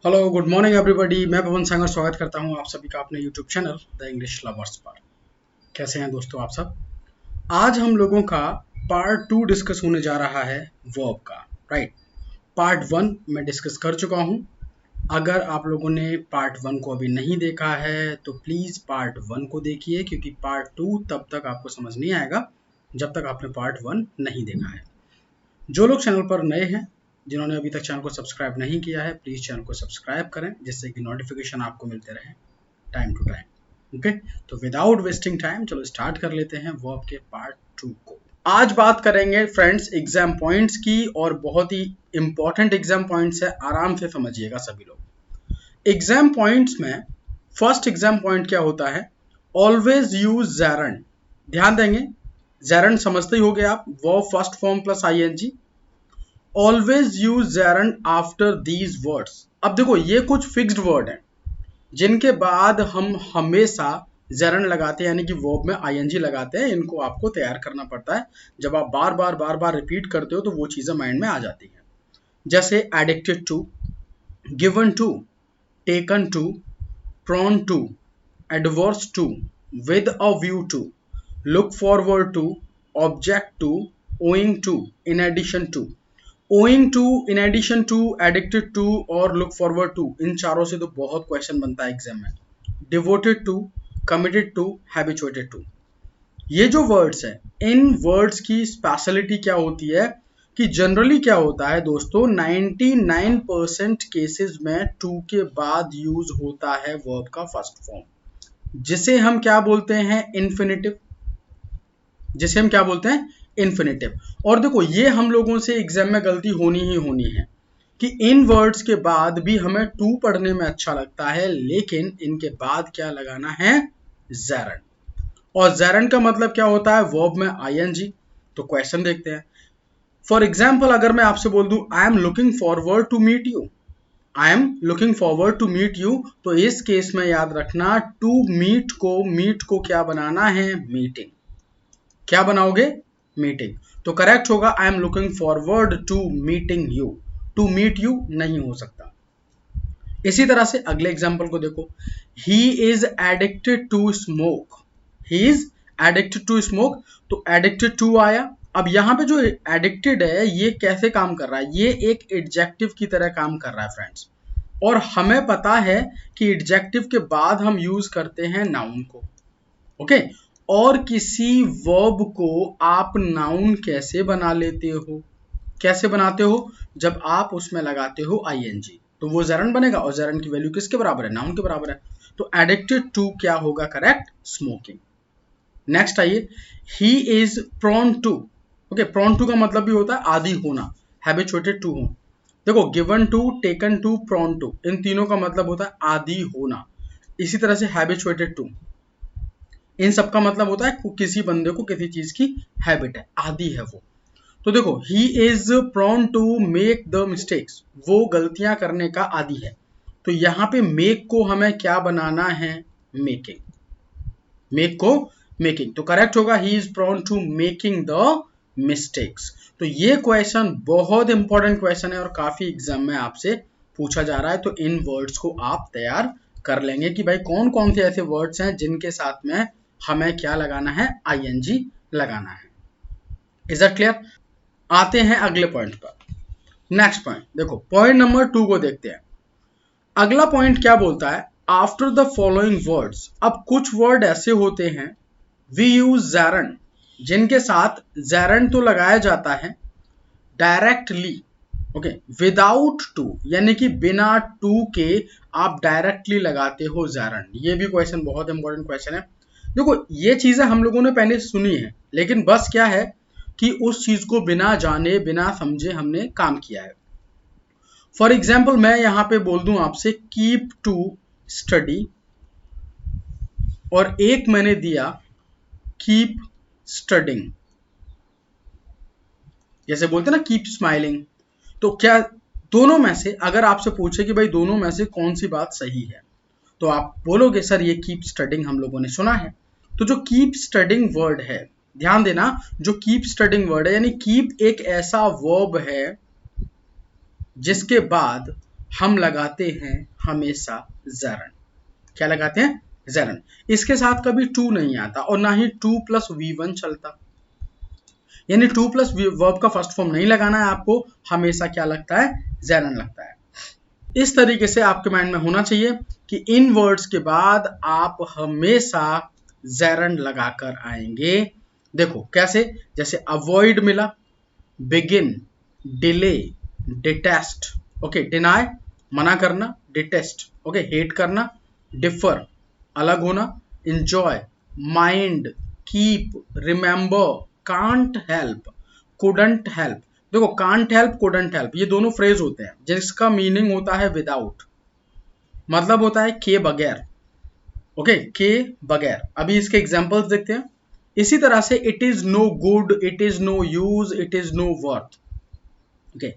Hello good morning everybody. मैं पवन सागर स्वागत करता हूं आप सभी का अपने YouTube channel the English lovers पर। कैसे हैं दोस्तों आप सब। आज हम लोगों का पार्ट 2 डिस्कस होने जा रहा है वर्ब का। राइट, पार्ट 1 मैं डिस्कस कर चुका हूं। अगर आप लोगों ने पार्ट 1 को अभी नहीं देखा है तो प्लीज़ पार्ट 1 को देखिए, क्योंकि पार्ट 2 तब तक आपको समझ नहीं आएगा जब तक आपने पार्ट 1 नहीं देखा है। जो लोग चैनल पर नए हैं, जिन्होंने अभी तक चैनल को सब्सक्राइब नहीं किया है, प्लीज़ चैनल को सब्सक्राइब करें जिससे कि नोटिफिकेशन आपको मिलते रहे टाइम टू टाइम। ओके, तो विदाउट वेस्टिंग टाइम चलो स्टार्ट कर लेते हैं वर्ब के पार्ट 2 को। आज बात करेंगे फ्रेंड्स एग्जाम पॉइंट्स की, और बहुत ही इंपॉर्टेंट एग्जाम पॉइंट्स है, आराम से समझिएगा सभी लोग। एग्जाम पॉइंट्स में फर्स्ट एग्जाम पॉइंट क्या होता है, ऑलवेज यूज ज़ेरन। ध्यान देंगे, ज़ेरन समझते ही हो गए आप, verb first form plus I N G. Always use gerund after these words. अब देखो ये कुछ फिक्स्ड वर्ड हैं जिनके बाद हम हमेशा ज़ेरन लगाते हैं, यानी कि वर्ब में आईएनजी लगाते हैं। इनको आपको तैयार करना पड़ता है। जब आप बार बार रिपीट करते हो तो वो चीज़ें माइंड में आ जाती हैं। जैसे addicted to, given to, taken to, prone to, adverse to, with a view to, look forward to, object to, owing to, in addition to। owing to, in addition to, addicted to और look forward to, इन चारों से तो बहुत question बनता है exam में। devoted to, committed to, habituated to। ये जो वर्ड्स है, इन वर्ड्स की स्पेशलिटी क्या होती है कि जनरली क्या होता है दोस्तों, 99% केसेस में टू के बाद यूज होता है वर्ब का फर्स्ट फॉर्म, जिसे हम क्या बोलते हैं, इन्फिनिटिव। जिसे हम क्या बोलते हैं, इन्फिनिटिव। और देखो ये हम लोगों से एग्जाम में गलती होनी ही होनी है कि इन वर्ड्स के बाद भी हमें टू पढ़ने में अच्छा लगता है, लेकिन इनके बाद क्या लगाना है, ज़ेरन। और ज़ेरन का मतलब क्या होता है, वर्ब में आईएनजी। तो क्वेश्चन देखते हैं। फॉर एग्जाम्पल अगर मैं आपसे बोल दूं I am looking forward to meet you, I am looking forward to meet you, तो इस केस में याद रखना टू मीट को क्या बनाना है, मीटिंग। क्या बनाओगे, मीटिंग। तो करेक्ट होगा I am looking forward to meeting you. To meet you नहीं हो सकता। इसी तरह से अगले एग्जाम्पल को देखो, he is addicted to smoke. He is addicted to smoke, तो एडिक्टेड टू आया। अब यहां पे जो एडिक्टेड है ये कैसे काम कर रहा है, ये एक एडजेक्टिव की तरह काम कर रहा है फ्रेंड्स। और हमें पता है कि एडजेक्टिव के बाद हम यूज करते हैं नाउन को। ओके, और किसी वर्ब को आप नाउन कैसे बना लेते हो, कैसे बनाते हो, जब आप उसमें लगाते हो आईएनजी, तो वो ज़ेरन बनेगा। और ज़ेरन की वैल्यू किसके बराबर है, नाउन के बराबर है। तो एडिक्टेड टू क्या होगा, करेक्ट, स्मोकिंग। नेक्स्ट आइए, he is prone to. Okay, prone to का मतलब भी होता है आदी होना, हैबिचुएटेड टू हो। देखो given to, taken to, prone to, इन तीनों का मतलब होता है आदी होना। इसी तरह से हैबिचुएटेड टू, इन सब का मतलब होता है किसी बंदे को किसी चीज की हैबिट है, आदी है वो। तो देखो he is prone to make the mistakes, वो गलतियां करने का आदी है। तो यहाँ पे मेक को हमें क्या बनाना है, मेकिंग। मेक को मेकिंग, तो करेक्ट होगा he is prone to making the mistakes. तो ये क्वेश्चन बहुत इंपॉर्टेंट क्वेश्चन है और काफी एग्जाम में आपसे पूछा जा रहा है। तो इन वर्ड्स को आप तैयार कर लेंगे कि भाई कौन कौन से ऐसे वर्ड्स हैं जिनके साथ में हमें क्या लगाना है, आईएनजी लगाना है। Is that clear. आते हैं अगले पॉइंट पर। नेक्स्ट पॉइंट देखो, पॉइंट नंबर 2 को देखते हैं। अगला पॉइंट क्या बोलता है, आफ्टर द फॉलोइंग वर्ड्स। अब कुछ वर्ड ऐसे होते हैं वी यूज ज़ेरन, जिनके साथ ज़ेरन तो लगाया जाता है डायरेक्टली, ओके, विदाउट टू, यानी कि बिना टू के आप डायरेक्टली लगाते हो ज़ेरन। ये भी क्वेश्चन बहुत इंपॉर्टेंट क्वेश्चन है। देखो ये चीजें हम लोगों ने पहले सुनी है, लेकिन बस क्या है कि उस चीज को बिना जाने बिना समझे हमने काम किया है। फॉर एग्जाम्पल मैं यहां पे बोल दूं आपसे कीप टू स्टडी, और एक मैंने दिया कीप स्टडिंग, जैसे बोलते हैं ना कीप स्माइलिंग। तो क्या दोनों में से अगर आपसे पूछे कि भाई दोनों में से कौन सी बात सही है, तो आप बोलोगे सर ये कीप स्टडिंग हम लोगों ने सुना है। तो जो कीप स्टडिंग वर्ड है, ध्यान देना, जो कीप स्टडिंग वर्ड है, यानी कीप एक ऐसा वर्ब है जिसके बाद हम लगाते हैं हमेशा ज़रन। क्या लगाते हैं? ज़रन। इसके साथ कभी टू नहीं आता और ना ही 2 प्लस V1 चलता, यानी 2 प्लस वर्ब का फर्स्ट फॉर्म नहीं लगाना है आपको, हमेशा क्या लगता है? ज़रन लगता है। इस तरीके से आपके माइंड में होना चाहिए कि इन वर्ड्स के बाद आप हमेशा ज़रन लगाकर आएंगे। देखो कैसे, जैसे अवॉइड मिला, begin, delay, detest, okay, deny मना करना, डिटेस्ट ओके हेट करना, डिफर अलग होना, enjoy, mind, keep, remember, can't help, couldn't help. देखो कांट हेल्प, कुडंट हेल्प ये दोनों फ्रेज होते हैं जिसका मीनिंग होता है विदाउट, मतलब होता है के बगैर, ओके, के बगैर। अभी इसके एग्जांपल्स देखते हैं। इसी तरह से it is no good, it is no use, it is no worth, okay,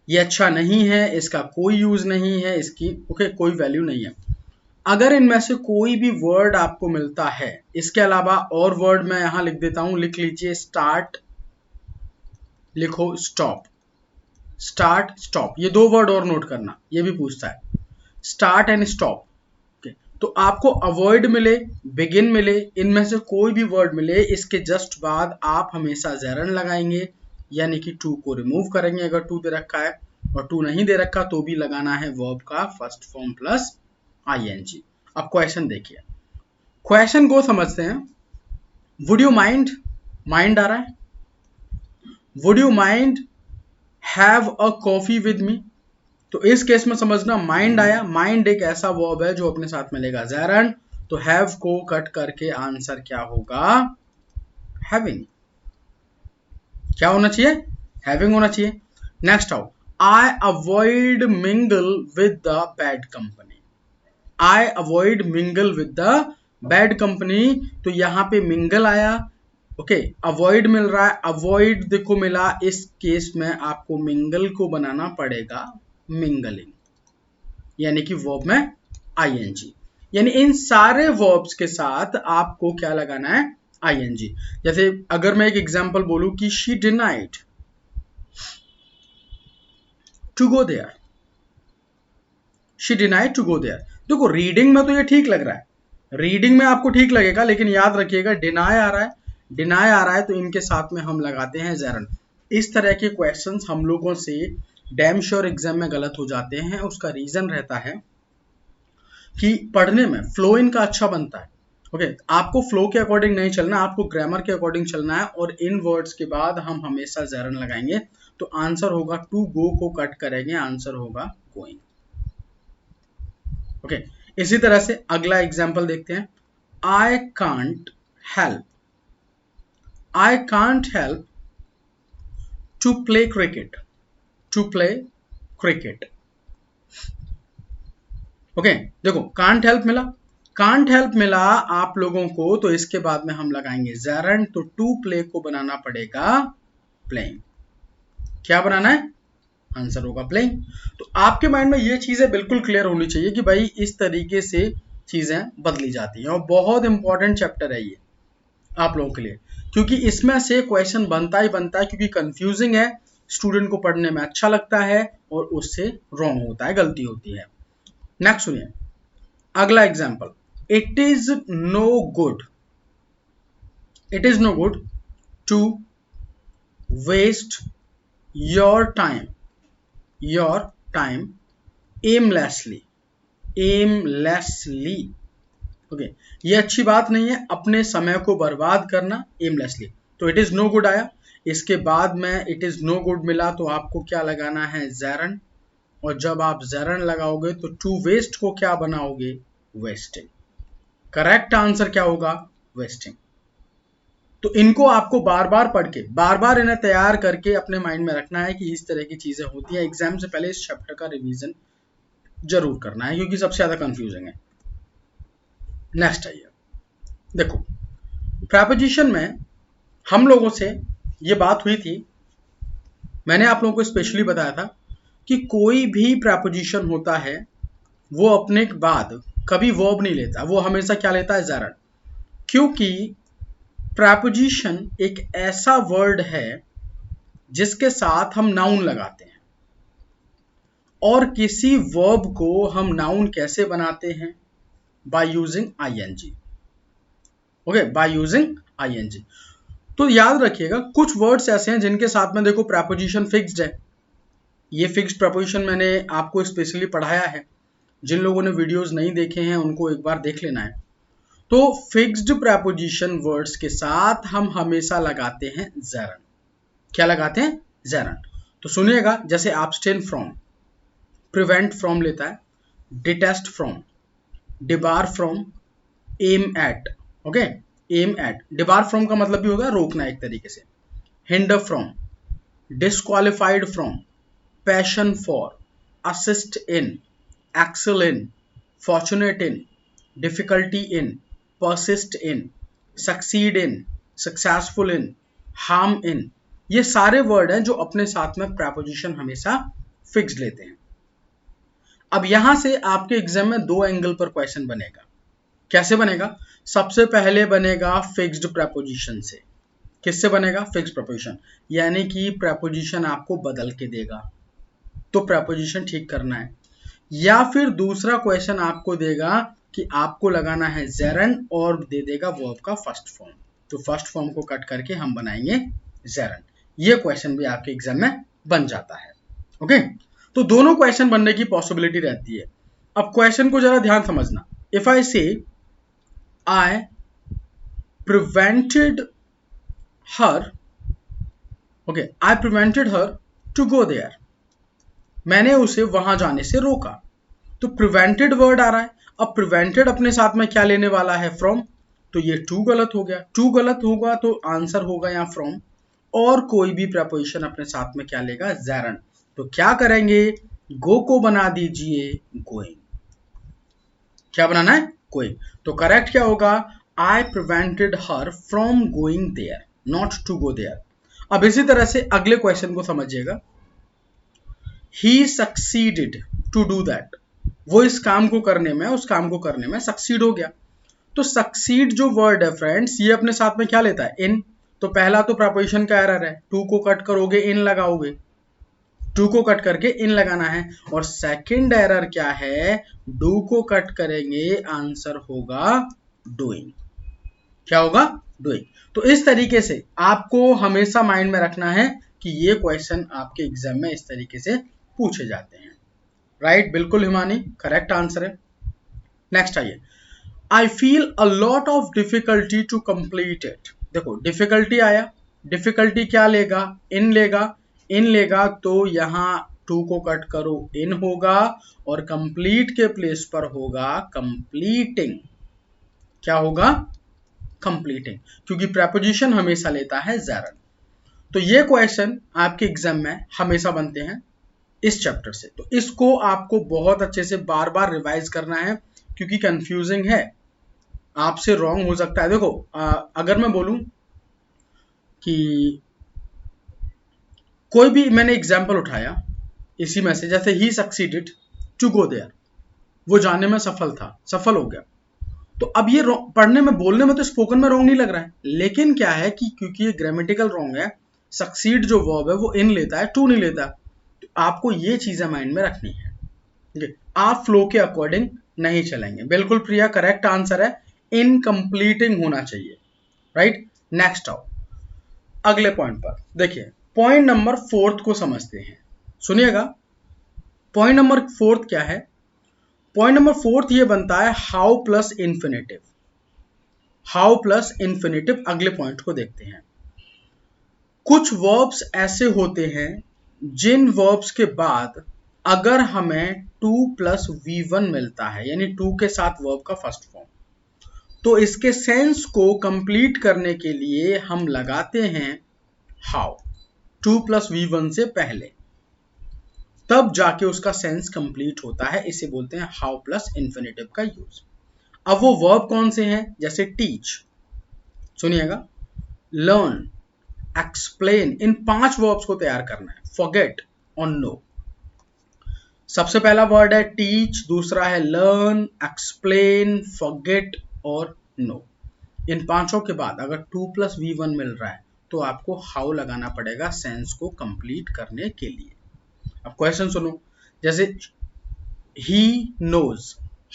ये अच्छा नहीं है, इसका कोई यूज नहीं है, इसकी ओके कोई वैल्यू नहीं है। अगर इनमें से कोई भी वर्ड आपको मिलता है, इसके अलावा और वर्ड मैं यहां लिख देता हूं, लिख लीजिए स्टार्ट, लिखो स्टॉप, स्टार्ट स्टॉप, ये दो वर्ड और नोट करना, ये भी पूछता है, स्टार्ट एंड स्टॉप। तो आपको अवॉइड मिले, बिगिन मिले, इनमें से कोई भी वर्ड मिले, इसके जस्ट बाद आप हमेशा ज़रन लगाएंगे, यानी कि टू को रिमूव करेंगे अगर टू दे रखा है, और टू नहीं दे रखा तो भी लगाना है वर्ब का फर्स्ट फॉर्म प्लस आईएनजी। अब क्वेश्चन देखिए, क्वेश्चन को समझते हैं। वुड यू माइंड, माइंड आ रहा है, would you mind have a coffee with me. तो इस केस में समझना माइंड आया, माइंड एक ऐसा वर्ब है जो अपने साथ में लेगा ज़रन, तो हैव को कट करके आंसर क्या होगा? हैविंग। क्या होना चाहिए? हैविंग होना चाहिए। नेक्स्ट आओ, I avoid mingle with the bad company, I avoid mingle with the bad company, तो यहां पे मिंगल आया, ओके, अवॉइड मिल रहा है, अवॉइड देखो मिला, इस केस में आपको मिंगल को बनाना पड़ेगा मिंगलिंग, यानी कि वर्ब में आईएनजी, यानी इन सारे वर्ब्स के साथ आपको क्या लगाना है? आईएनजी। जैसे अगर मैं एक एग्जांपल बोलूं कि she denied to go there, she denied to go there. देखो रीडिंग में तो ये ठीक लग रहा है, रीडिंग में आपको ठीक लगेगा, लेकिन याद रखिएगा डिनाई आ रहा है, डिनाई आ रहा है तो इनके साथ में हम लगाते हैं ज़रन। इस तरह के क्वेश्चंस हम लोगों से डैम श्योर एग्जाम में गलत हो जाते हैं। उसका रीजन रहता है कि पढ़ने में फ्लो इनका अच्छा बनता है, ओके, आपको फ्लो के अकॉर्डिंग नहीं चलना, आपको ग्रामर के अकॉर्डिंग चलना है, और इन वर्ड्स के बाद हम हमेशा ज़रन लगाएंगे, तो आंसर होगा टू गो को कट करेंगे, आंसर होगा गोइंग, ओके। इसी तरह से अगला एग्जाम्पल देखते हैं, I can't help, I can't help to play cricket, to play cricket, okay. देखो कांट हेल्प मिला, कांट हेल्प मिला आप लोगों को, तो इसके बाद में हम लगाएंगे ज़रन, तो टू प्ले को बनाना पड़ेगा प्लेइंग। क्या बनाना है? आंसर होगा प्लेइंग। तो आपके माइंड में ये चीजें बिल्कुल क्लियर होनी चाहिए कि भाई इस तरीके से चीजें बदली जाती हैं, और बहुत इंपॉर्टेंट चैप्टर है ये आप लोगों के लिए, क्योंकि इसमें से क्वेश्चन बनता ही बनता है, क्योंकि कंफ्यूजिंग है, स्टूडेंट को पढ़ने में अच्छा लगता है और उससे रॉन्ग होता है, गलती होती है। नेक्स्ट सुनिए अगला example, it is no good, it is no good to waste your time, your time aimlessly, aimlessly, okay, ये अच्छी बात नहीं है अपने समय को बर्बाद करना एमलेसली। तो इट इज नो गुड आया, इसके बाद में इट इज नो गुड मिला, तो आपको क्या लगाना है? ज़रन, और जब आप ज़रन लगाओगे तो टू वेस्ट को क्या बनाओगे? वेस्टिंग। करेक्ट आंसर क्या होगा? वेस्टिंग। तो इनको आपको बार बार पढ़ के, बार बार इन्हें तैयार करके अपने माइंड में रखना है कि इस तरह की चीजें होती है। एग्जाम से पहले इस चैप्टर का रिवीजन जरूर करना है, क्योंकि सबसे ज्यादा कंफ्यूजिंग है। नेक्स्ट आइए, देखो प्रेपोजिशन में हम लोगों से ये बात हुई थी, मैंने आप लोगों को स्पेशली बताया था कि कोई भी प्रेपोजिशन होता है वो अपने बाद कभी वर्ब नहीं लेता, वो हमेशा क्या लेता है? ज़रन। क्योंकि प्रेपोजिशन एक ऐसा वर्ड है जिसके साथ हम नाउन लगाते हैं, और किसी वर्ब को हम नाउन कैसे बनाते हैं? By using ING. Okay, by using ING. तो याद रखिएगा कुछ वर्ड्स ऐसे हैं जिनके साथ में देखो प्रेपोजिशन फिक्स्ड है। ये फिक्स्ड प्रेपोजिशन मैंने आपको स्पेशली पढ़ाया है, जिन लोगों ने वीडियोस नहीं देखे हैं उनको एक बार देख लेना है। तो फिक्स्ड प्रेपोजिशन वर्ड्स के साथ हम हमेशा लगाते हैं ज़ेरन। क्या लगाते हैं? ज़ेरन। तो सुनिएगा, जैसे abstain फ्रॉम, प्रिवेंट फ्रॉम लेता है, detest from, debar from, aim at. Okay, aim at. Debar from का मतलब भी होगा रोकना एक तरीके से। Hinder from, disqualified from, passion for, assist in, excel in, fortunate in, difficulty in, persist in, succeed in, successful in, harm in। ये सारे वर्ड हैं जो अपने साथ में प्रेपोजिशन हमेशा फिक्स्ड लेते हैं। अब यहां से आपके एग्जाम में दो एंगल पर क्वेश्चन बनेगा। कैसे बनेगा? सबसे पहले बनेगा फिक्स्ड प्रेपोजिशन से। किससे बनेगा? फिक्स्ड प्रेपोजिशन, यानी कि प्रेपोजिशन आपको बदल के देगा, तो प्रेपोजिशन ठीक करना है। या फिर दूसरा क्वेश्चन आपको देगा कि आपको लगाना है ज़ेरन और दे देगा वर्ब का फर्स्ट फॉर्म, तो फर्स्ट फॉर्म को कट करके हम बनाएंगे ज़ेरन। ये क्वेश्चन भी आपके एग्जाम में बन जाता है। ओके, तो दोनों क्वेश्चन बनने की पॉसिबिलिटी रहती है। अब क्वेश्चन को जरा ध्यान समझना। If I say I prevented her, okay, I prevented her to go there, मैंने उसे वहां जाने से रोका, तो प्रिवेंटेड वर्ड आ रहा है। अब प्रिवेंटेड अपने साथ में क्या लेने वाला है? फ्रॉम, तो ये टू गलत हो गया। टू गलत होगा तो आंसर होगा यहाँ फ्रॉम, और कोई भी प्रेपोजिशन अपने साथ में क्या लेगा? ज़ेरन। तो क्या करेंगे? गो को बना दीजिए गोइंग। क्या बनाना है? गोइंग। तो करेक्ट क्या होगा? I prevented her from going there, not to go there. अब इसी तरह से अगले क्वेश्चन को समझिएगा। He succeeded to do that, वो इस काम को करने में, उस काम को करने में सक्सीड हो गया। तो सक्सीड जो वर्ड है फ्रेंड्स, ये अपने साथ में क्या लेता है? इन। तो पहला तो प्रेपोजिशन का एरर है, टू को कट करोगे इन लगाओगे, टू को कट करके इन लगाना है। और सेकंड एरर क्या है? डू को कट करेंगे, आंसर होगा डूइंग। क्या होगा? डूइंग। तो इस तरीके से आपको हमेशा माइंड में रखना है कि ये क्वेश्चन आपके एग्जाम में इस तरीके से पूछे जाते हैं। राइट, बिल्कुल हिमानी, करेक्ट आंसर है। नेक्स्ट आइए। I feel a lot of difficulty to complete it. देखो डिफिकल्टी आया, डिफिकल्टी क्या लेगा? इन लेगा। इन लेगा तो यहां टू को कट करो, इन होगा, और कंप्लीट के प्लेस पर होगा कंप्लीटिंग। क्या होगा? कंप्लीटिंग, क्योंकि प्रेपोजिशन हमेशा लेता है ज़ेरन। तो ये क्वेश्चन आपके एग्जाम में हमेशा बनते हैं इस चैप्टर से। तो इसको आपको बहुत अच्छे से बार बार रिवाइज करना है, क्योंकि कंफ्यूजिंग है, आपसे रॉन्ग हो सकता है। देखो अगर मैं बोलूं कि कोई भी मैंने एग्जाम्पल उठाया इसी में से, जैसे ही सक्सीडेड टू गो देयर, वो जाने में सफल था, सफल हो गया। तो अब ये पढ़ने में, बोलने में तो स्पोकन में रॉन्ग नहीं लग रहा है, लेकिन क्या है कि क्योंकि ये ग्रामेटिकल रॉन्ग है, सक्सीड जो वर्ब है वो इन लेता है, टू नहीं लेता। तो आपको ये चीजें माइंड में रखनी है। ठीक है, आप फ्लो के अकॉर्डिंग नहीं चलेंगे। बिल्कुल प्रिया, करेक्ट आंसर है, इनकम्प्लीटिंग होना चाहिए। राइट, नेक्स्ट आओ अगले पॉइंट पर। देखिए पॉइंट नंबर 4 को समझते हैं, सुनिएगा। पॉइंट नंबर 4 क्या है? पॉइंट नंबर 4 ये बनता है how plus infinitive. How plus infinitive, अगले पॉइंट को देखते हैं। कुछ वर्ब्स ऐसे होते हैं जिन वर्ब्स के बाद अगर हमें 2 प्लस V1 मिलता है, यानी 2 के साथ वर्ब का फर्स्ट फॉर्म, तो इसके सेंस को कंप्लीट करने के लिए हम लगाते हैं हाउ, 2 प्लस V1 से पहले, तब जाके उसका सेंस कंप्लीट होता है। इसे बोलते हैं हाउ प्लस इंफिनिटिव का यूज। अब वो वर्ब कौन से हैं? जैसे टीच, सुनिएगा, लर्न, एक्सप्लेन, इन 5 वर्ब्स को तैयार करना है। फॉरगेट और नो, सबसे पहला वर्ड है टीच, दूसरा है लर्न, एक्सप्लेन, फॉरगेट और नो। इन 5 के बाद अगर 2 प्लस V1 मिल रहा है तो आपको हाउ लगाना पड़ेगा सेंस को कंप्लीट करने के लिए। अब क्वेश्चन सुनो, जैसे he knows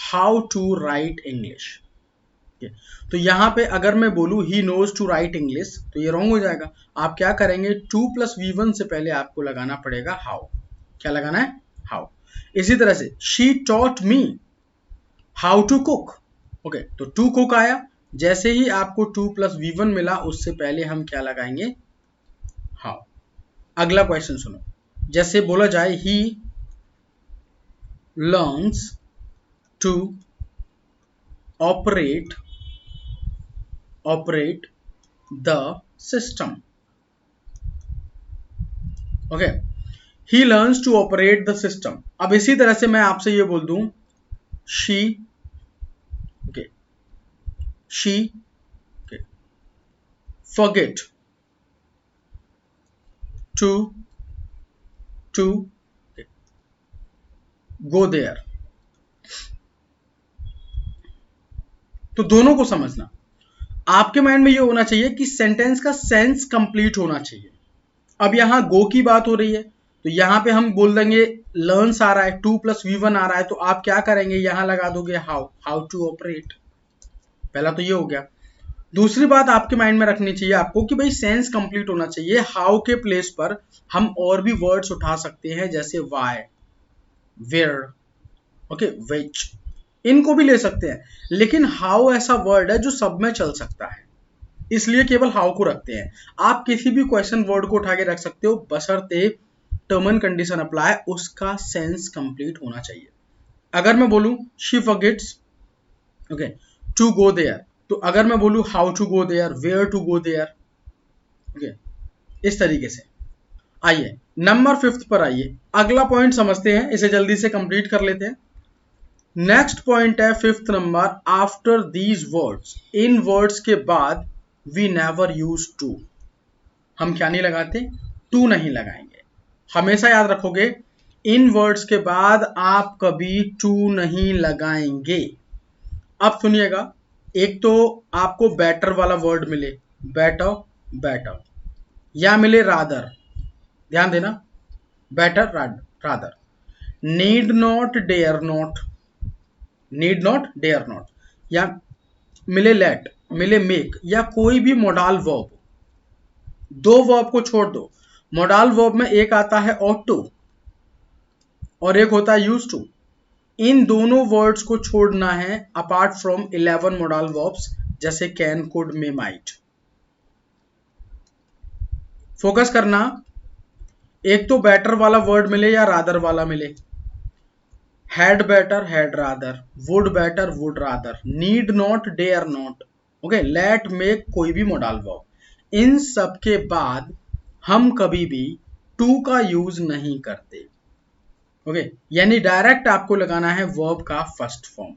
how to write English। तो यहां पे अगर मैं बोलूं he knows to write English तो ये रॉन्ग हो जाएगा। आप क्या करेंगे, 2 + V1 से पहले आपको लगाना पड़ेगा how। क्या लगाना है, how। इसी तरह से she taught me how to cook। Okay, तो to cook आया, जैसे ही आपको 2 + V1 मिला उससे पहले हम क्या लगाएंगे, how। अगला क्वेश्चन सुनो, जैसे बोला जाए he learns to operate the system। Okay, he learns to operate the system। अब इसी तरह से मैं आपसे ये बोल दूं she okay she okay, forget to okay, go there। तो दोनों को समझना, आपके माइंड में ये होना चाहिए कि सेंटेंस का सेंस कंप्लीट होना चाहिए। अब यहां गो की बात हो रही है तो यहां पे हम बोल देंगे लर्न्स आ रहा है, 2 + V1 आ रहा है, तो आप क्या करेंगे, यहां लगा दोगे हाउ टू ऑपरेट। पहला तो ये हो गया। दूसरी बात आपके माइंड में रखनी चाहिए आपको कि भाई सेंस कंप्लीट होना चाहिए। हाउ के प्लेस पर हम और भी वर्ड्स उठा सकते हैं, जैसे वाई, वेयर, ओके, विच, इनको भी ले सकते हैं, लेकिन हाउ ऐसा वर्ड है जो सब में चल सकता है, इसलिए केवल हाउ को रखते हैं। आप किसी भी क्वेश्चन वर्ड को उठा के रख सकते हो, बशर्ते टर्म एंड कंडीशन अप्लाई, उसका सेंस कंप्लीट होना चाहिए। अगर मैं बोलूं she forgets okay to go there, तो अगर मैं बोलूं how to go there, where to go there, okay, इस तरीके से। आइए नंबर 5 पर आइए, अगला पॉइंट समझते हैं, इसे जल्दी से कंप्लीट कर लेते हैं। नेक्स्ट पॉइंट है 5th number, after these words, in words के बाद वी नेवर यूज टू। हम क्या नहीं लगाते, टू नहीं लगाएंगे। हमेशा याद रखोगे, इन वर्ड्स के बाद आप कभी टू नहीं लगाएंगे। अब सुनिएगा, एक तो आपको बेटर वाला वर्ड मिले, बेटर, या मिले रादर, ध्यान देना, better rather, need not dare not, या मिले लेट, मिले मेक, या कोई भी मोडाल वर्ब। दो वर्ब को छोड़ दो, मोडाल वर्ब में एक आता है ought to और एक होता है यूज टू। इन दोनों वर्ड्स को छोड़ना है अपार्ट फ्रॉम 11 मोडाल वर्ब्स, जैसे can, could, may, might. Focus करना, एक तो बेटर वाला वर्ड मिले या रादर वाला मिले, had better, had rather, would better, would rather, need not, dare not, okay, let, make, कोई भी मोडाल वर्ब, इन सब के बाद हम कभी भी टू का यूज नहीं करते। ओके, यानी डायरेक्ट आपको लगाना है वर्ब का फर्स्ट फॉर्म।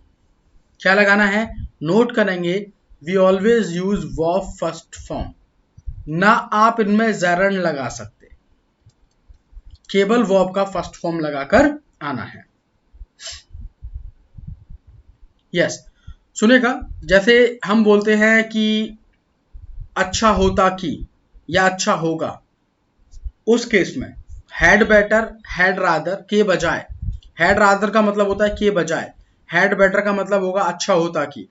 क्या लगाना है, नोट करेंगे, we always use verb first form, ना आप इनमें जरन लगा सकते, केवल वर्ब का फर्स्ट फॉर्म लगाकर आना है। यस, सुनेगा, जैसे हम बोलते हैं कि अच्छा होता कि या अच्छा होगा, उस केस में हैड बेटर, हैड रादर के बजाय, हैड रादर का मतलब होता है के बजाय, हैड बेटर का मतलब होगा अच्छा होता कि,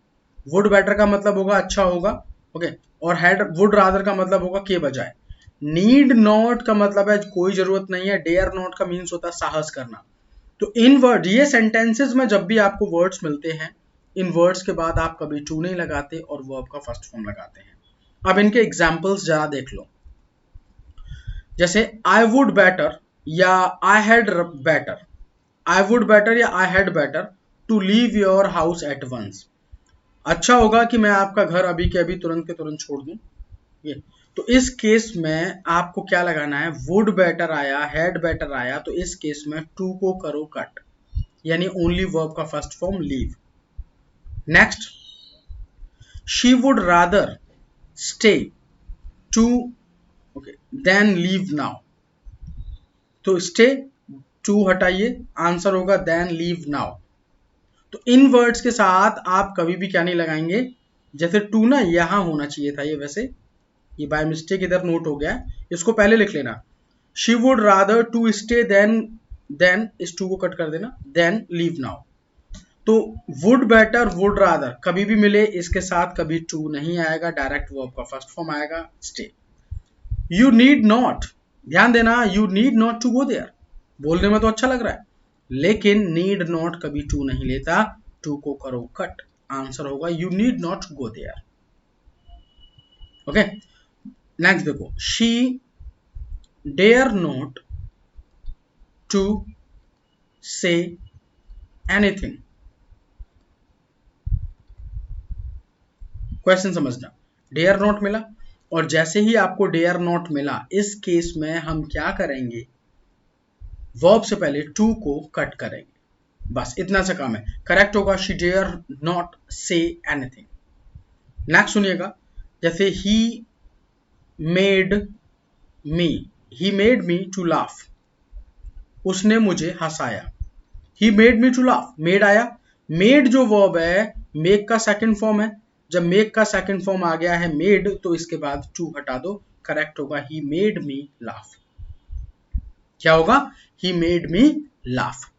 वुड बेटर का मतलब होगा अच्छा होगा, ओके, और हैड वुड रादर का मतलब होगा के बजाय। नीड नॉट का मतलब है कोई जरूरत नहीं है, डेयर नॉट का मीन्स होता है साहस करना। तो इन वर्ड, ये सेंटेंसेस में जब भी आपको वर्ड्स मिलते हैं, इन वर्ड्स के बाद आप कभी टू नहीं लगाते और वर्ब का फर्स्ट फॉर्म लगाते हैं। अब इनके एग्जाम्पल्स जरा देख लो, जैसे आई वुड बेटर या I had better, I would better या I had better to leave your house at once. अच्छा होगा कि मैं आपका घर अभी के अभी तुरंत के तुरंत छोड़ दूं। ये तो इस केस में आपको क्या लगाना है, वुड बेटर आया, हैड बेटर आया, तो इस केस में टू को करो कट, यानी ओनली वर्ब का first form leave. Next, she would rather stay to okay then leave now, तो स्टे, टू हटाइए, आंसर होगा देन लीव नाउ। तो इन वर्ड्स के साथ आप कभी भी क्या नहीं लगाएंगे, जैसे टू ना यहां होना चाहिए था, ये वैसे ये बाय मिस्टेक इधर नोट हो गया, इसको पहले लिख लेना, she would rather to stay then then इस टू को कट कर देना, देन लीव नाउ। तो वुड बेटर वुड रादर कभी भी मिले इसके साथ कभी टू नहीं आएगा, डायरेक्ट वर्ब का फर्स्ट फॉर्म आएगा स्टे। यू नीड नॉट, ध्यान देना, you need not to go there, बोलने में तो अच्छा लग रहा है लेकिन नीड नॉट कभी टू नहीं लेता, टू को करो कट, आंसर होगा you need not go there. Okay, next देखो, she dare not to say anything. Question समझना, डेयर नॉट मिला और जैसे ही आपको डेयर नॉट मिला इस केस में हम क्या करेंगे, वर्ब से पहले टू को कट करेंगे, बस इतना सा काम है। करेक्ट होगा she dare not say anything. Next सुनिएगा, जैसे ही मेड मी टू लाफ, उसने मुझे हंसाया। He made me to laugh, made आया, मेड जो वर्ब है मेक का सेकंड फॉर्म है, जब मेक का सेकंड फॉर्म आ गया है मेड तो इसके बाद टू हटा दो, करेक्ट होगा ही मेड मी लाफ। क्या होगा, ही मेड मी लाफ।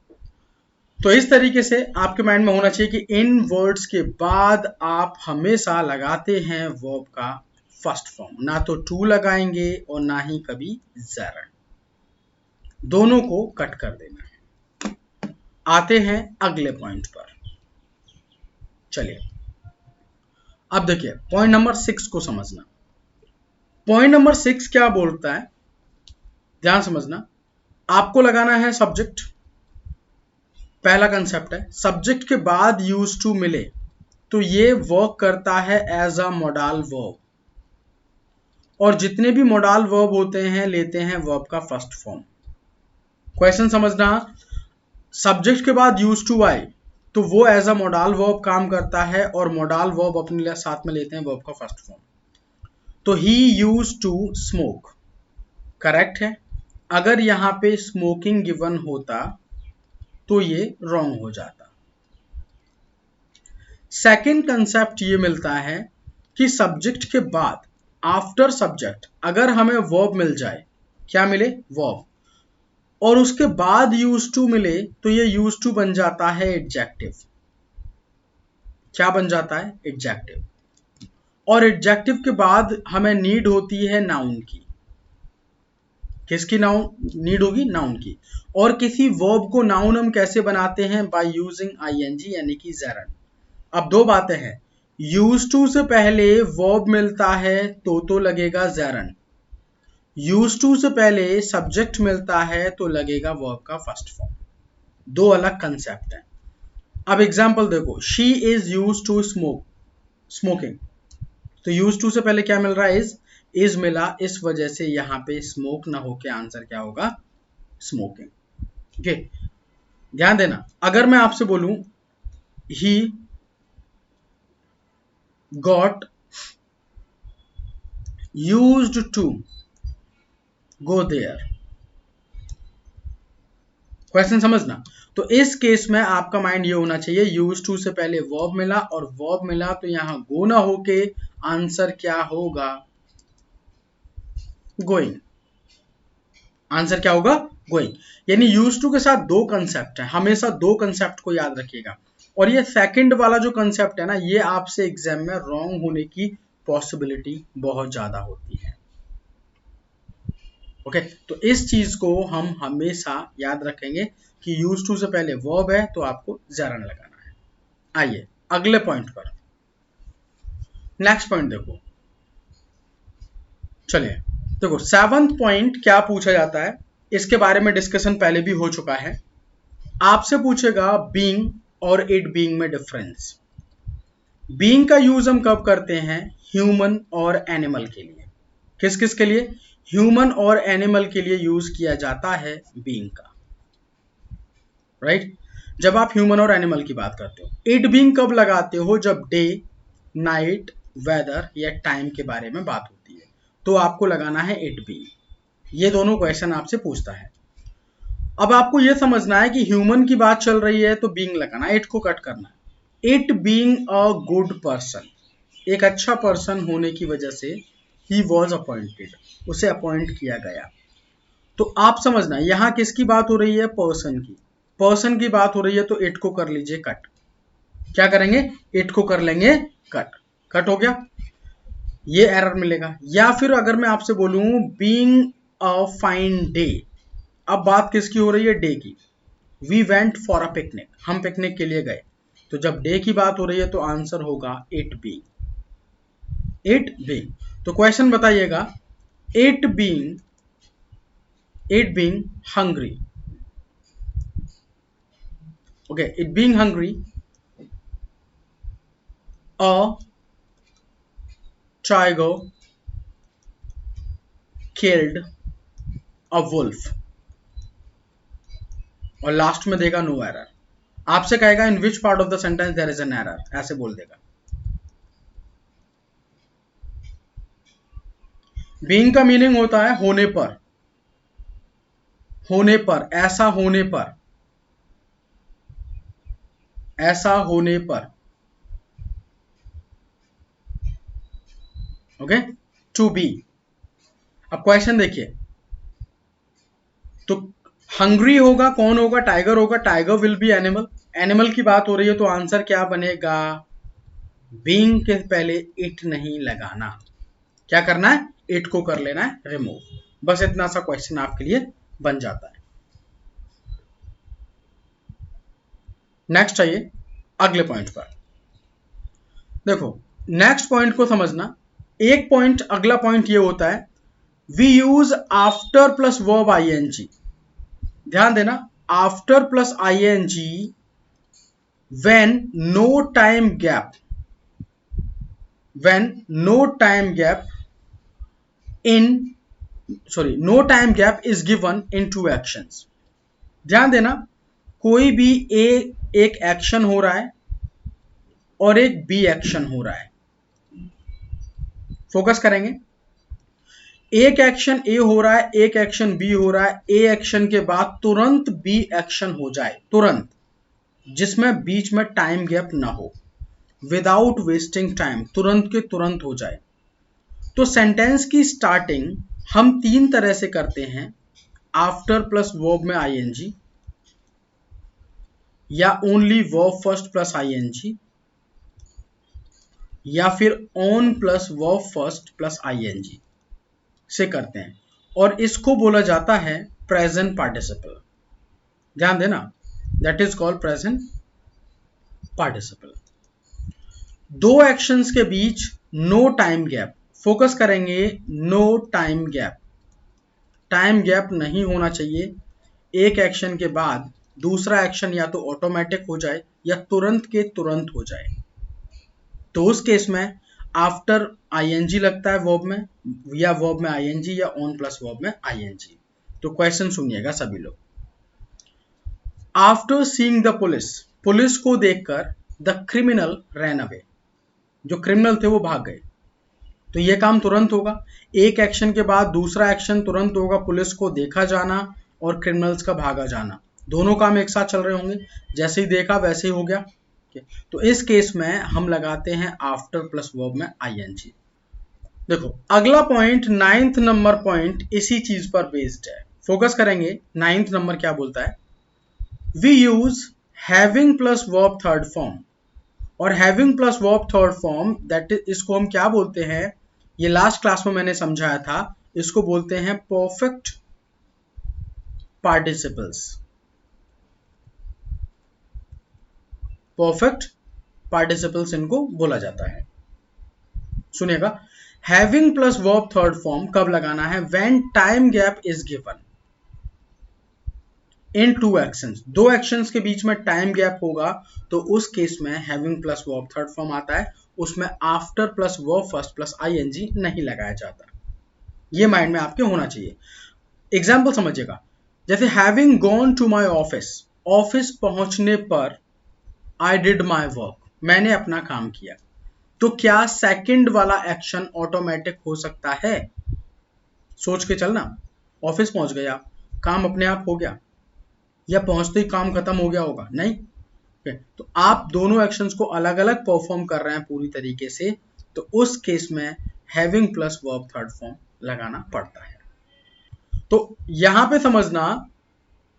तो इस तरीके से आपके माइंड में होना चाहिए कि इन वर्ड्स के बाद आप हमेशा लगाते हैं वर्ब का फर्स्ट फॉर्म, ना तो टू लगाएंगे और ना ही कभी जर, दोनों को कट कर देना है। आते हैं अगले पॉइंट पर, चलिए अब देखिए पॉइंट नंबर 6 को समझना। पॉइंट नंबर 6 क्या बोलता है, ध्यान समझना, आपको लगाना है सब्जेक्ट, पहला कंसेप्ट है सब्जेक्ट के बाद यूज टू मिले तो ये वर्क करता है एज अ मोडाल वर्ब, और जितने भी मोडाल वर्ब होते हैं लेते हैं वर्ब का फर्स्ट फॉर्म। क्वेश्चन समझना, सब्जेक्ट के बाद यूज टू आए तो वो एज अ मोडाल वर्ब काम करता है और मोडाल वर्ब अपने साथ में लेते हैं वर्ब का फर्स्ट फॉर्म। तो ही यूज टू स्मोक करेक्ट है, अगर यहां पे स्मोकिंग गिवन होता तो ये रॉन्ग हो जाता। सेकंड कंसेप्ट ये मिलता है कि सब्जेक्ट के बाद आफ्टर सब्जेक्ट अगर हमें वर्ब मिल जाए, क्या मिले, वर्ब, और उसके बाद यूज टू मिले तो ये यूज टू बन जाता है एडजेक्टिव। क्या बन जाता है, एडजेक्टिव। और एडजेक्टिव के बाद हमें नीड होती है नाउन की, किसकी नाउन नीड होगी, नाउन की। और किसी वर्ब को नाउन हम कैसे बनाते हैं, बाय यूजिंग आईएनजी यानी कि ज़रन। अब दो बातें हैं, यूज टू से पहले वर्ब मिलता है तो लगेगा ज़रन, यूज टू से पहले सब्जेक्ट मिलता है तो लगेगा वर्ब का फर्स्ट फॉर्म, दो अलग कंसेप्ट हैं। अब एग्जांपल देखो, she is use to smoking, तो यूज टू से पहले क्या मिल रहा है, इज मिला, इस वजह से यहां पे स्मोक ना होके आंसर क्या होगा, स्मोकिंग। ओके, ध्यान देना, अगर मैं आपसे बोलूं he got used to go there, question समझना, तो इस केस में आपका माइंड ये होना चाहिए यूज टू से पहले वर्ब मिला और वर्ब मिला तो यहां गो ना होके आंसर क्या होगा, गोइंग। आंसर क्या होगा, गोइंग। यानी यूज टू के साथ दो कंसेप्ट है, हमेशा दो कंसेप्ट को याद रखिएगा। और ये सेकंड वाला जो कंसेप्ट है ना, ये आपसे एग्जाम में रॉन्ग होने की पॉसिबिलिटी बहुत ज्यादा होती है। ओके, तो इस चीज को हम हमेशा याद रखेंगे कि यूज टू से पहले वर्ब है तो आपको ज़रन लगाना है। आइए अगले पॉइंट पर, नेक्स्ट पॉइंट देखो, चलिए देखो 7th पॉइंट क्या पूछा जाता है, इसके बारे में डिस्कशन पहले भी हो चुका है। आपसे पूछेगा बीइंग और इट बीइंग में डिफरेंस। बीइंग का यूज हम कब करते हैं, ह्यूमन और एनिमल के लिए। किस किस के लिए, ह्यूमन और एनिमल के लिए यूज किया जाता है बीइंग का, राइट। जब आप ह्यूमन और एनिमल की बात करते हो, इट बीइंग कब लगाते हो, जब डे, नाइट, वेदर या टाइम के बारे में बात होती है तो आपको लगाना है इट बीइंग। ये दोनों क्वेश्चन आपसे पूछता है। अब आपको यह समझना है कि ह्यूमन की बात चल रही है तो बीइंग लगाना, इट को कट करना है। It being a good person, एक अच्छा पर्सन होने की वजह से ही वॉज अपॉइंटेड, उसे अपॉइंट किया गया। तो आप समझना यहां किसकी बात हो रही है, पर्सन की। पर्सन की बात हो रही है तो इट को कर लीजिए कट। क्या करेंगे, इट को कर लेंगे कट। कट हो गया, ये एरर मिलेगा। या फिर अगर मैं आपसे बोलूं बीइंग अ फाइन डे, अब बात किसकी हो रही है, डे की। We went for a picnic, हम पिकनिक के लिए गए। तो जब डे की बात हो रही है तो आंसर होगा इट बी। It be. तो क्वेश्चन बताइएगा, it being hungry. Okay, it being hungry, a tiger killed a wolf. और लास्ट में देगा नो एरर। आपसे कहेगा in which part of the sentence there is an error, ऐसे बोल देगा। बीइंग का मीनिंग होता है होने पर, होने पर, ऐसा होने पर, ऐसा होने पर। Okay, to be. अब क्वेश्चन देखिए, तो हंग्री होगा, कौन होगा, टाइगर होगा। Tiger will be animal, animal की बात हो रही है तो आंसर क्या बनेगा, बीइंग के पहले इट नहीं लगाना। क्या करना है, इट को कर लेना है रिमूव। बस इतना सा क्वेश्चन आपके लिए बन जाता है। नेक्स्ट आइए अगले पॉइंट पर। देखो नेक्स्ट पॉइंट को समझना। एक पॉइंट, अगला पॉइंट ये होता है, we use after plus verb ING. ध्यान देना, after plus ING when no time gap, when no time gap in no time gap is given in two actions। ध्यान देना, कोई भी एक एक्शन हो रहा है और एक बी एक्शन हो रहा है। फोकस करेंगे, एक एक्शन ए हो रहा है, एक एक्शन बी हो रहा है। ए एक्शन के बाद तुरंत बी एक्शन हो जाए, तुरंत, जिसमें बीच में टाइम गैप ना हो, विदाउट वेस्टिंग टाइम, तुरंत के तुरंत हो जाए। तो सेंटेंस की स्टार्टिंग हम तीन तरह से करते हैं, आफ्टर प्लस वर्ब में आईएनजी, या only verb first plus ING, या फिर on plus verb first plus ING से करते हैं। और इसको बोला जाता है प्रेजेंट पार्टिसिपल। ध्यान देना, that is called present participle. दो एक्शंस के बीच नो टाइम गैप। फोकस करेंगे, no time gap, time gap नहीं होना चाहिए। एक एक्शन के बाद दूसरा एक्शन या तो ऑटोमेटिक हो जाए या तुरंत के तुरंत हो जाए। तो उस केस में आफ्टर आईएनजी लगता है वर्ब में, या वर्ब में आईएनजी, या ऑन प्लस वर्ब में आईएनजी। तो क्वेश्चन सुनिएगा सभी लोग। After seeing the police, police को देखकर द क्रिमिनल रैन अवे, जो क्रिमिनल थे वो भाग गए। तो ये काम तुरंत होगा। एक एक्शन के बाद दूसरा एक्शन तुरंत होगा, पुलिस को देखा जाना और क्रिमिनल्स का भागा जाना, दोनों काम एक साथ चल रहे होंगे। जैसे ही देखा वैसे ही हो गया। तो इस केस में हम लगाते हैं आफ्टर प्लस वर्ब में आईएनजी। देखो अगला पॉइंट, 9th नंबर पॉइंट इसी चीज पर बेस्ड है। फोकस करेंगे, 9th नंबर क्या बोलता है, we use having plus verb third form. और having plus verb third form, that is, इसको हम क्या बोलते हैं, ये लास्ट क्लास में मैंने समझाया था, इसको बोलते हैं परफेक्ट पार्टिसिपल्स। परफेक्ट पार्टिसिपल्स इनको बोला जाता है। सुनिएगा, having plus verb third form कब लगाना है, when time gap is given in two actions. दो एक्शंस के बीच में टाइम गैप होगा तो उस केस में having plus verb third form आता है, उसमें after plus verb first plus ING नहीं लगाया जाता। ये माइंड में आपके होना चाहिए। एग्जाम्पल समझिएगा, जैसे having gone to my office, office पहुंचने पर आई डिड माई वर्क, मैंने अपना काम किया। तो क्या सेकंड वाला एक्शन ऑटोमेटिक हो सकता है, सोच के चलना। ऑफिस पहुंच गए आप, काम अपने आप हो गया, या पहुंचते ही काम खत्म हो गया होगा, नहीं। तो आप दोनों एक्शंस को अलग अलग परफॉर्म कर रहे हैं पूरी तरीके से, तो उस केस में having plus verb third form लगाना पड़ता है। तो यहां पे समझना,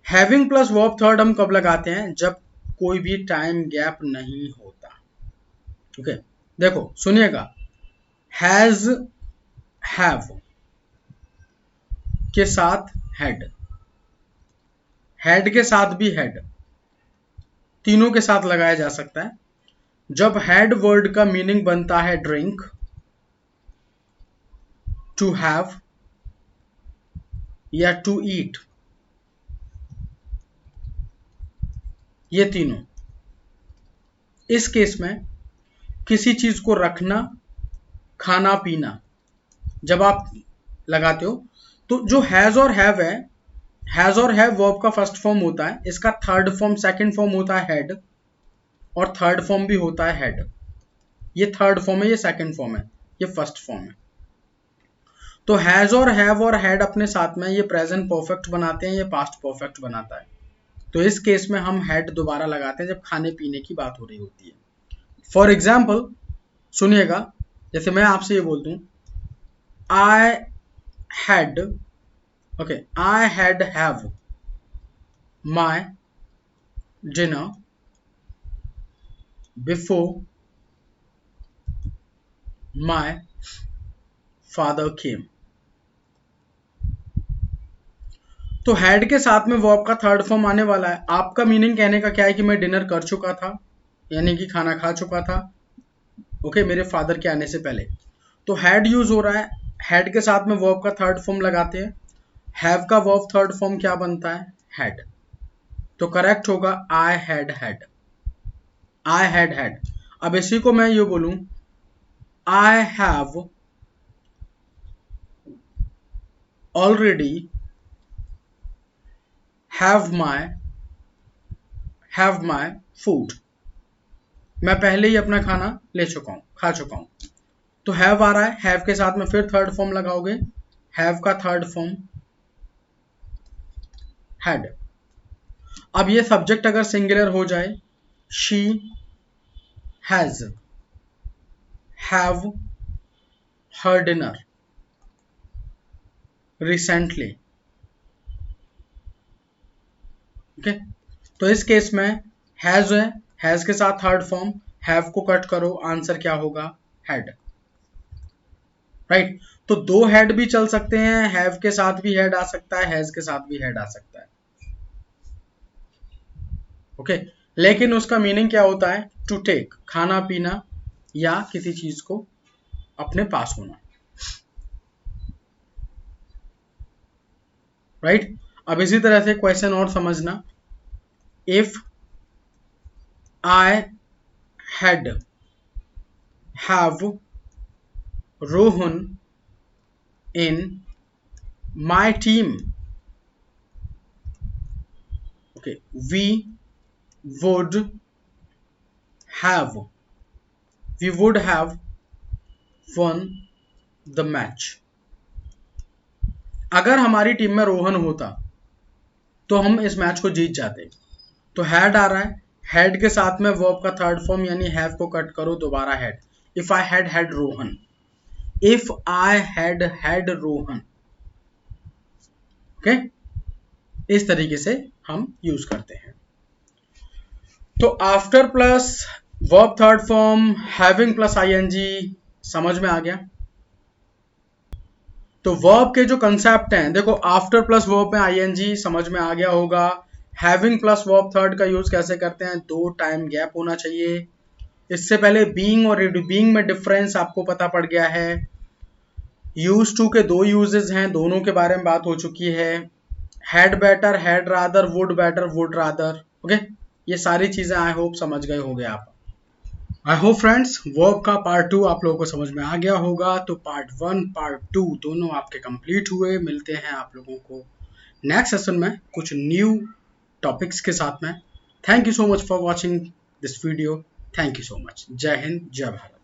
हैविंग प्लस वर्ब थर्ड हम कब लगाते हैं, जब कोई भी टाइम गैप नहीं होता। ओके, देखो सुनिएगा, हैज, हैव के साथ हैड, हैड के साथ भी हैड, तीनों के साथ लगाया जा सकता है। जब हैड वर्ड का मीनिंग बनता है ड्रिंक, टू हैव या टू ईट, ये तीनों, इस केस में किसी चीज को रखना, खाना पीना, जब आप लगाते हो तो जो हैज और हैव है, हैज और हैव वर्ब का फर्स्ट फॉर्म होता है, इसका थर्ड फॉर्म, सेकंड फॉर्म होता है हैड, और थर्ड फॉर्म भी होता है हैड। ये थर्ड फॉर्म है, ये सेकंड फॉर्म है, ये फर्स्ट फॉर्म है। तो हैज और हैव और हैड अपने साथ में ये प्रेजेंट परफेक्ट बनाते हैं, ये पास्ट परफेक्ट बनाता है। तो इस केस में हम हैड दोबारा लगाते हैं जब खाने पीने की बात हो रही होती है। फॉर एग्जाम्पल सुनिएगा, जैसे मैं आपसे ये बोल दूं, I had, okay, I had have my dinner before my father came. तो हैड के साथ में वर्ब का थर्ड फॉर्म आने वाला है। आपका मीनिंग कहने का क्या है कि मैं डिनर कर चुका था, यानी कि खाना खा चुका था, ओके, मेरे फादर के आने से पहले। तो हैड यूज हो रहा है, हैड के साथ में वर्ब का थर्ड फॉर्म लगाते हैं। हैव का वर्ब थर्ड फॉर्म क्या बनता है, हैड। तो करेक्ट होगा आई had had, I had had. अब इसी को मैं ये बोलूं, I have already have my food, मैं पहले ही अपना खाना ले चुका हूं, खा चुका हूं। तो हैव आ रहा है, हैव के साथ में फिर थर्ड फॉर्म लगाओगे, हैव का थर्ड फॉर्म हैड। अब ये सब्जेक्ट अगर सिंगुलर हो जाए, she has have her dinner recently, okay. तो इस केस में हैज है, हैज के साथ थर्ड फॉर्म, हैव को कट करो, आंसर क्या होगा, हैड, राइट। तो दो हेड भी चल सकते हैं, हैव के साथ भी हेड आ सकता है, हैज के साथ भी हेड आ सकता है, ओके। लेकिन उसका मीनिंग क्या होता है, टू टेक, खाना पीना या किसी चीज को अपने पास होना, राइट। अब इसी तरह से क्वेश्चन और समझना, if I had have Rohan in my team, okay, we would have won the match। अगर हमारी टीम में रोहन होता तो हम इस मैच को जीत जाते। तो हैड आ रहा है, हैड के साथ में वर्ब का थर्ड फॉर्म यानी हैव को कट करो, दोबारा had. If I had had Rohan, if I had had Rohan, okay. इस तरीके से हम यूज करते हैं। तो after plus verb third form, having plus ING, समझ में आ गया। तो वर्ब के जो कंसेप्ट हैं, देखो आफ्टर प्लस वर्ब में आईएनजी समझ में आ गया होगा। हैविंग प्लस वर्ब थर्ड का यूज कैसे करते हैं, दो टाइम गैप होना चाहिए। इससे पहले बीइंग और बीइंग में डिफरेंस आपको पता पड़ गया है। यूज टू के दो यूजेस हैं, दोनों के बारे में बात हो चुकी है। Had better, had rather, would better, would rather, okay. ये सारी चीजें आई होप समझ गए होंगे आप। आई होप फ्रेंड्स वर्ब का पार्ट 2 आप लोगों को समझ में आ गया होगा। तो पार्ट 1 पार्ट 2 दोनों आपके कंप्लीट हुए। मिलते हैं आप लोगों को नेक्स्ट सेशन में कुछ न्यू टॉपिक्स के साथ में। Thank you so much for watching this video. Thank you so much. जय हिंद, जय भारत।